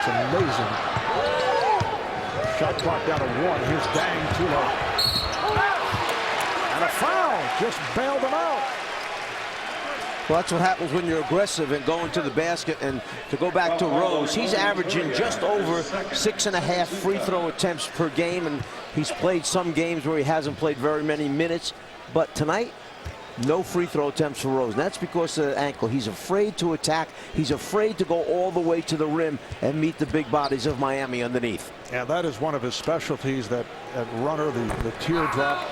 It's amazing. Shot clock down to 1. Here's Dang too low. And a foul. Just bailed him out. Well, that's what happens when you're aggressive and going to the basket. And to go back to Rose, he's averaging just over 6.5 free throw attempts per game, and he's played some games where he hasn't played very many minutes. But tonight, no free throw attempts for Rose. And that's because of the ankle. He's afraid to attack. He's afraid to go all the way to the rim and meet the big bodies of Miami underneath. Yeah, that is one of his specialties, that runner, the teardrop.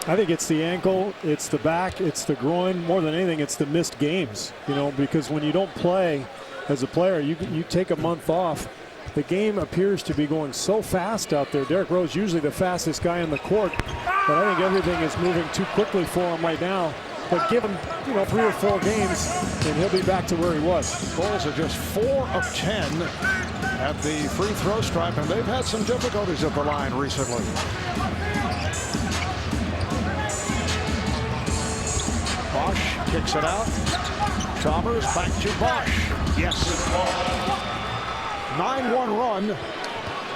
I think it's the ankle, it's the back, it's the groin. More than anything, it's the missed games. You know, because when you don't play as a player, you take a month off. The game appears to be going so fast out there. Derrick Rose, usually the fastest guy on the court, but I think everything is moving too quickly for him right now. But give him, 3 or 4 games, and he'll be back to where he was. Bulls are just 4 of 10 at the free throw stripe, and they've had some difficulties at the line recently. Bosch kicks it out. Chalmers back to Bosch. Yes. 9-1 run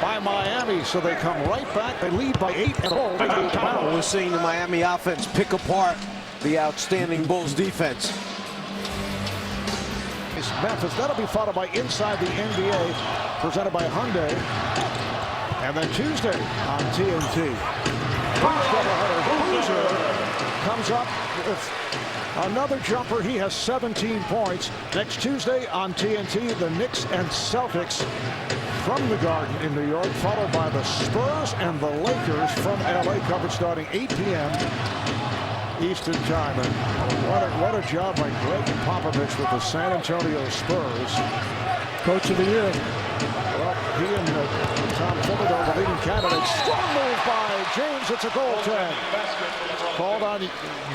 by Miami, so they come right back. They lead by 8 and all. We're seeing the Miami offense pick apart the outstanding Bulls defense. It's Memphis. That'll be followed by Inside the NBA, presented by Hyundai. And then Tuesday on TNT. Boozer comes up with another jumper. He has 17 points. Next Tuesday on TNT, the Knicks and Celtics from the Garden in New York, followed by the Spurs and the Lakers from LA, coverage starting 8 p.m. Eastern time. And what a job by Greg Popovich with the San Antonio Spurs. Coach of the year. Well, he and Tom Thibodeau, the leading candidates. Strong move by James. It's a goaltend. Called on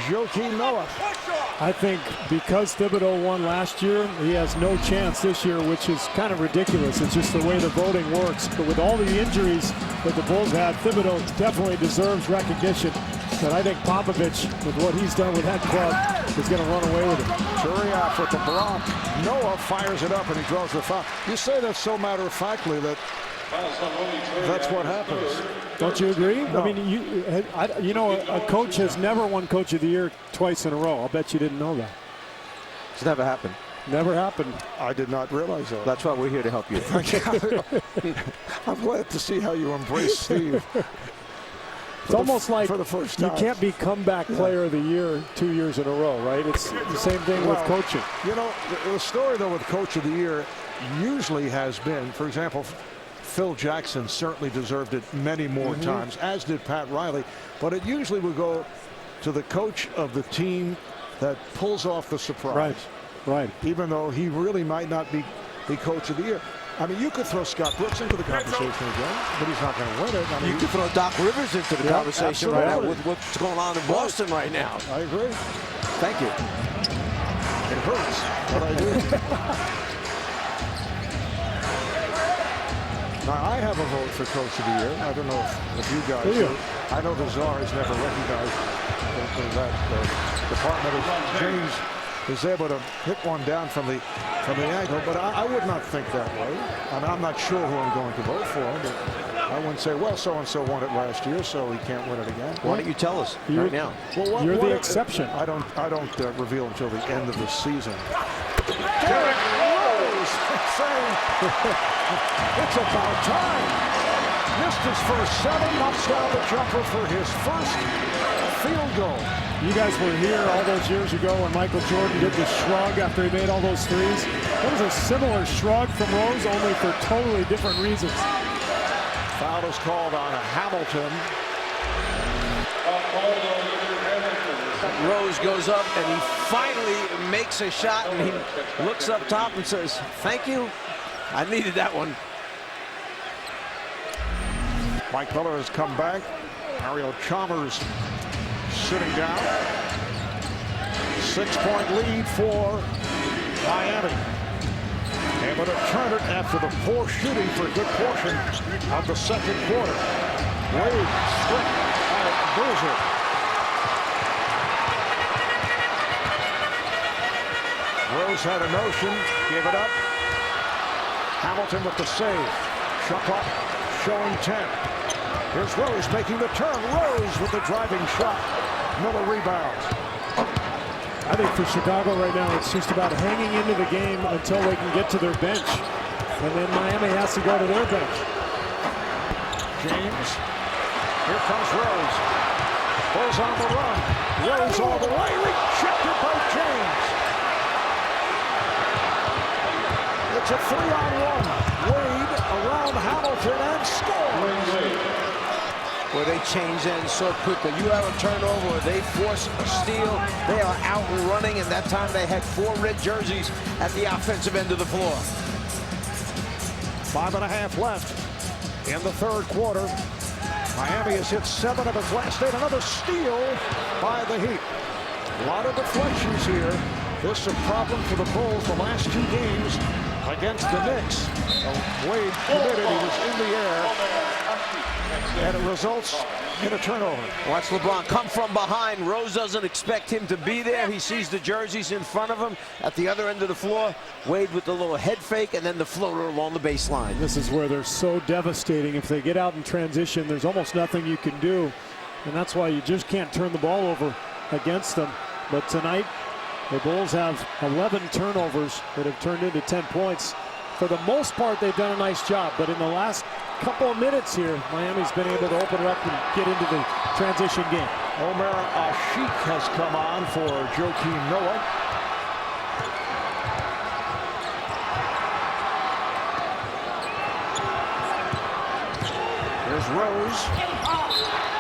Joakim Noah. I think because Thibodeau won last year, he has no chance this year, which is kind of ridiculous. It's just the way the voting works. But with all the injuries that the Bulls had, Thibodeau definitely deserves recognition. But I think Popovich, with what he's done with that club, is going to run away with it. Turiaf with the block. Noah fires it up and he draws the foul. You say that so matter-of-factly that that's what happens. Don't you agree? No. I mean, a coach has never won Coach of the Year twice in a row. I'll bet you didn't know that. It's never happened. Never happened. I did not realize that. That's why we're here to help you. I'm glad to see how you embrace Steve. It's almost like for the first time. You can't be comeback player of the year 2 years in a row, right? It's the same thing with coaching. You know, the story, though, with Coach of the Year usually has been, for example, Phil Jackson certainly deserved it many more times, as did Pat Riley. But it usually would go to the coach of the team that pulls off the surprise. Right. Even though he really might not be Coach of the Year. I mean, you could throw Scott Brooks into the conversation again, but he's not going to win it. I mean, you could throw Doc Rivers into the conversation right now with what's going on in Boston right now. I agree. Thank you. It hurts, but I do. Now, I have a vote for Coach of the Year. I don't know if you guys do. I know the Czar has never recognized that department. James is able to hit one down from the angle, but I would not think that way. I mean, I'm not sure who I'm going to vote for, but I wouldn't say, well, so-and-so won it last year, so he can't win it again. Why don't you tell us right now? Well, you're the exception. I don't reveal until the end of the season. Derrick Rose saying it's about time. Missed his first 7, knocks down the jumper for his first field goal. You guys were here all those years ago when Michael Jordan did the shrug after he made all those threes. That was a similar shrug from Rose, only for totally different reasons. Foul is called on Hamilton. Rose goes up and he finally makes a shot, and he looks up top and says, "Thank you. I needed that one." Mike Miller has come back. Mario Chalmers sitting down. 6-point lead for Miami. Able to turn it after the poor shooting for a good portion of the second quarter. Wade stripped by Boozer. Rose had a notion, gave it up. Hamilton with the save. Shot clock showing 10. Here's Rose making the turn. Rose with the driving shot. Miller rebounds. I think for Chicago right now, it's just about hanging into the game until they can get to their bench. And then Miami has to go to their bench. James. Here comes Rose. Bulls on the run. Rose all the way. Rejected by James. It's a 3-on-1. Wade around Hamilton and scores. Where they change ends so quickly. You have a turnover, or they force a steal. They are out and running, and that time they had 4 red jerseys at the offensive end of the floor. 5.5 left in the third quarter. Miami has hit 7 of its last 8. Another steal by the Heat. A lot of deflections here. This is a problem for the Bulls the last 2 games against the Knicks. Wade committed. He was in the air. And it results in a turnover. Watch LeBron come from behind. Rose doesn't expect him to be there. He sees the jerseys in front of him at the other end of the floor. Wade with the little head fake and then the floater along the baseline. This is where they're so devastating. If they get out in transition, there's almost nothing you can do. And that's why you just can't turn the ball over against them. But tonight, the Bulls have 11 turnovers that have turned into 10 points. For the most part, they've done a nice job. But in the last couple of minutes here, Miami's been able to open it up and get into the transition game. Omer Asik has come on for Joakim Noah. There's Rose.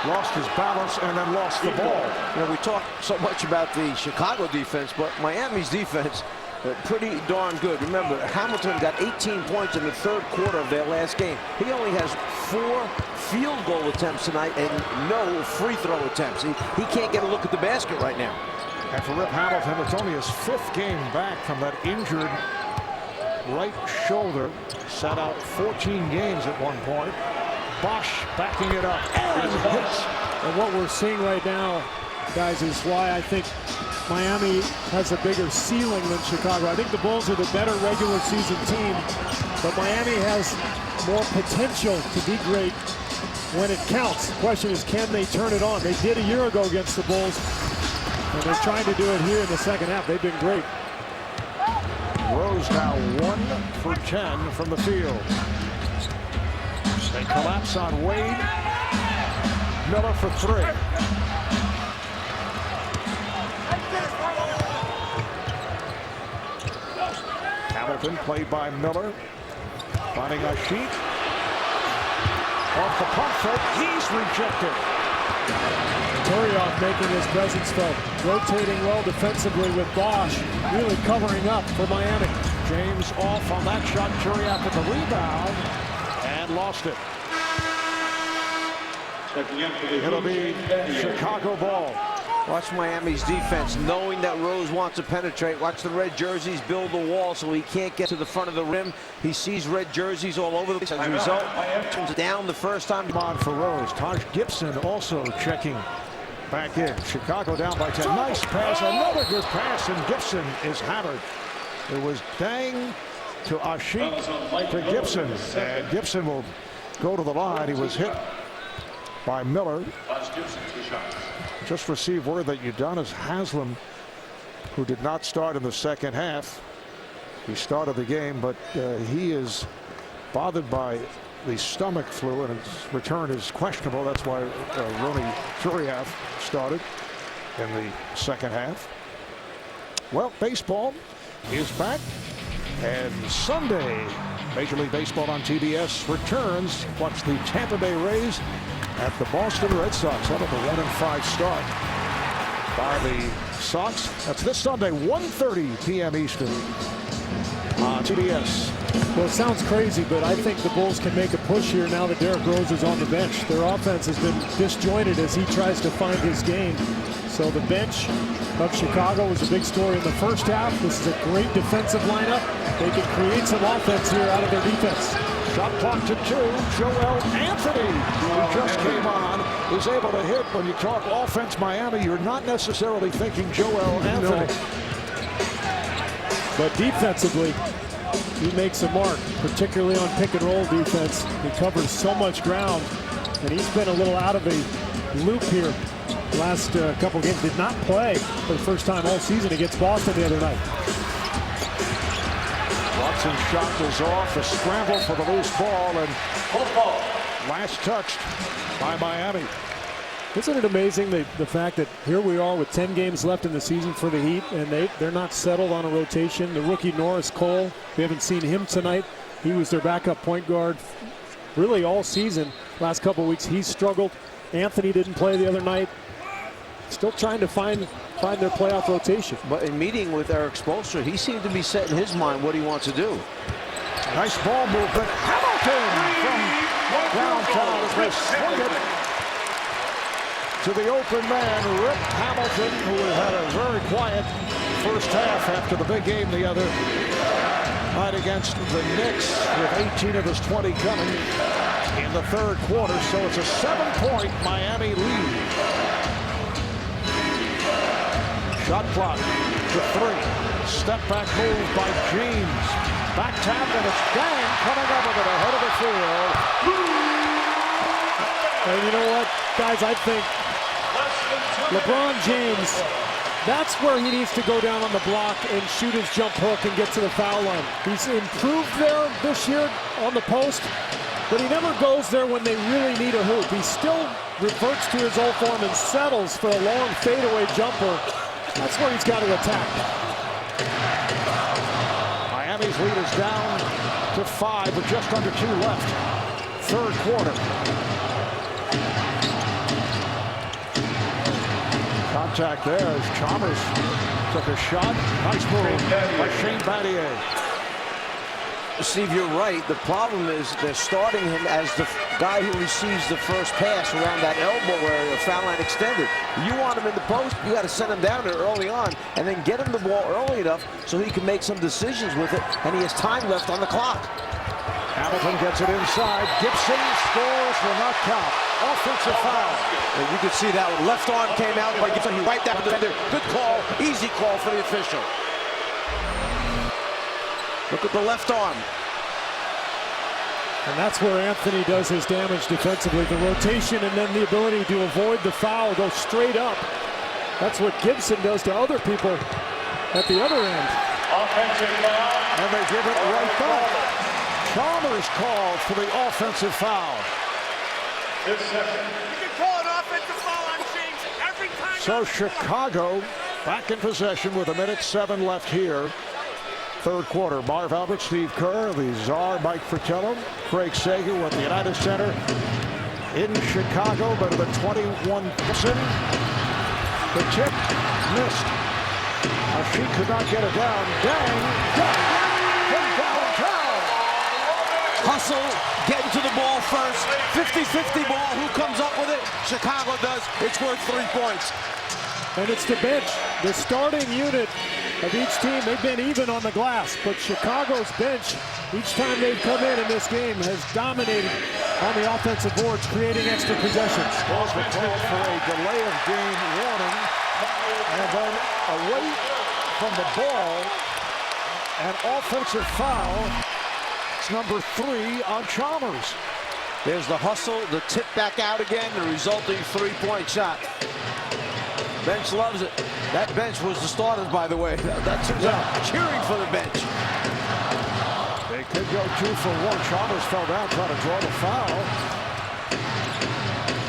Lost his balance and then lost the ball. You know, we talk so much about the Chicago defense, but Miami's defense pretty darn good. Remember, Hamilton got 18 points in the third quarter of their last game. He only has 4 field goal attempts tonight and no free throw attempts. He can't get a look at the basket right now. And for Rip Hamilton, it's only his 5th game back from that injured right shoulder. Sat out 14 games at one point. Bosch backing it up and hits. And what we're seeing right now, guys, is why I think Miami has a bigger ceiling than Chicago. I think the Bulls are the better regular season team, but Miami has more potential to be great when it counts. The question is, can they turn it on? They did a year ago against the Bulls, and they're trying to do it here in the second half. They've been great. Rose now 1 for 10 from the field. They collapse on Wade. Miller for 3. Hamilton played by Miller. Finding Asik. Off the pump fake. He's rejected. Turiaf making his presence felt. Rotating well defensively with Bosch. Really covering up for Miami. James off on that shot. Turiaf with the rebound. And lost it. It'll be Chicago ball. Watch Miami's defense, knowing that Rose wants to penetrate. Watch the red jerseys build the wall so he can't get to the front of the rim. He sees red jerseys all over the place. As a result, turns down the first time. On for Rose. Taj Gibson also checking back in. Chicago down by 10. Nice pass. Another good pass, and Gibson is hammered. It was Dang to Asik to Gibson. And Gibson will go to the line. He was hit by Miller. Just received word that Udonis Haslem, who did not start in the second half. He started the game, but he is bothered by the stomach flu, and his return is questionable. That's why Ronny Turiaf started in the second half. Well, baseball is back, and Sunday, Major League Baseball on TBS returns. Watch the Tampa Bay Rays at the Boston Red Sox. Out of a 1-5 start by the Sox. That's this Sunday, 1:30 p.m. Eastern on TBS. Well, it sounds crazy, but I think the Bulls can make a push here now that Derrick Rose is on the bench. Their offense has been disjointed as he tries to find his game. So the bench of Chicago was a big story in the first half. This is a great defensive lineup. They can create some offense here out of their defense. Shot clock to 2. Joel Anthony, who just came on, is able to hit. When you talk offense Miami, you're not necessarily thinking Joel Anthony. No. But defensively, he makes a mark, particularly on pick and roll defense. He covers so much ground, and he's been a little out of a loop here. Last couple games, did not play for the first time all season against Boston the other night. Watson's shot was off, a scramble for the loose ball, and last touched by Miami. Isn't it amazing the fact that here we are with 10 games left in the season for the Heat, and they're not settled on a rotation. The rookie Norris Cole, we haven't seen him tonight. He was their backup point guard really all season. Last couple of weeks he's struggled. Anthony didn't play the other night. Still trying to find their playoff rotation. But in meeting with Eric Spoelstra, he seemed to be set in his mind what he wants to do. Nice ball movement. Hamilton from downtown as they swing it to the open man, Rip Hamilton, who had a very quiet first half after the big game the other night against the Knicks, with 18 of his 20 coming in the third quarter. So it's a 7-point Miami lead. Shot clock to 3. Step back move by James. Back tap, and it's Dang coming up with it ahead of the field. And you know what, guys, I think LeBron James, that's where he needs to go down on the block and shoot his jump hook and get to the foul line. He's improved there this year on the post, but he never goes there when they really need a hoop. He still reverts to his old form and settles for a long fadeaway jumper. That's where he's got to attack. Miami's lead is down to 5 with just under 2 left. Third quarter. Contact there as Chalmers took a shot. Nice move by Shane Battier. Steve, you're right. The problem is they're starting him as the guy who receives the first pass around that elbow area, foul line extended. You want him in the post, you got to send him down there early on and then get him the ball early enough so he can make some decisions with it, and he has time left on the clock. Hamilton gets it inside. Gibson scores, will not count. Offensive foul. And you can see that one. Left arm came out by Gibson. He wiped out the defender. Good call. Easy call for the official. Look at the left arm. And that's where Anthony does his damage defensively. The rotation and then the ability to avoid the foul, go straight up. That's what Gibson does to other people at the other end. Offensive foul. And they give it right back. Chalmers called for the offensive foul. You can call an offensive foul on James every time. So Chicago back in possession with 1:07 left here. Third quarter. Marv Albert, Steve Kerr, the czar, Mike Fratello, Craig Sager with the United Center in Chicago, but the 21 percent. The tip missed. She could not get it down. Dang! From downtown. Hustle, getting to the ball first. 50-50 ball. Who comes up with it? Chicago does. It's worth 3 points. And it's the bench, the starting unit of each team. They've been even on the glass, but Chicago's bench, each time they've come in this game, has dominated on the offensive boards, creating extra possessions. Balls were called for a delay of game warning, and then away from the ball, an offensive foul. It's number 3 on Chalmers. There's the hustle, the tip back out again, the resulting 3-point shot. Bench loves it. That bench was the starters, by the way. That's cheering for the bench. They could go 2 for 1. Chalmers fell down trying to draw the foul.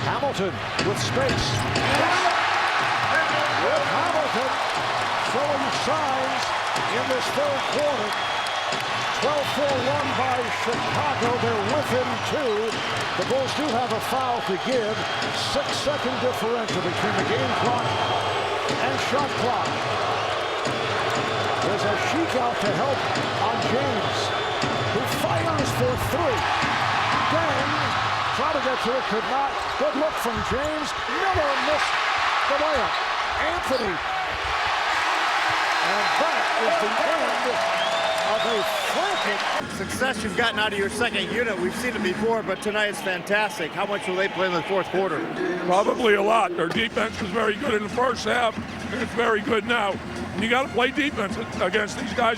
Hamilton with space. With Hamilton showing signs in this third quarter. 12-4-1 by Chicago. They're within 2. The Bulls do have a foul to give. 6-second differential between the game clock and shot clock. There's a Sheik out to help on James, who fires for 3. Dang, trying to get to it, could not. Good look from James. Miller missed the layup. Anthony. And that is the end of a frantic Success you've gotten out of your second unit. We've seen it before, but tonight is fantastic. How much will they play in the fourth quarter? Probably a lot. Their defense was very good in the first half, and it's very good now. You got to play defense against these guys.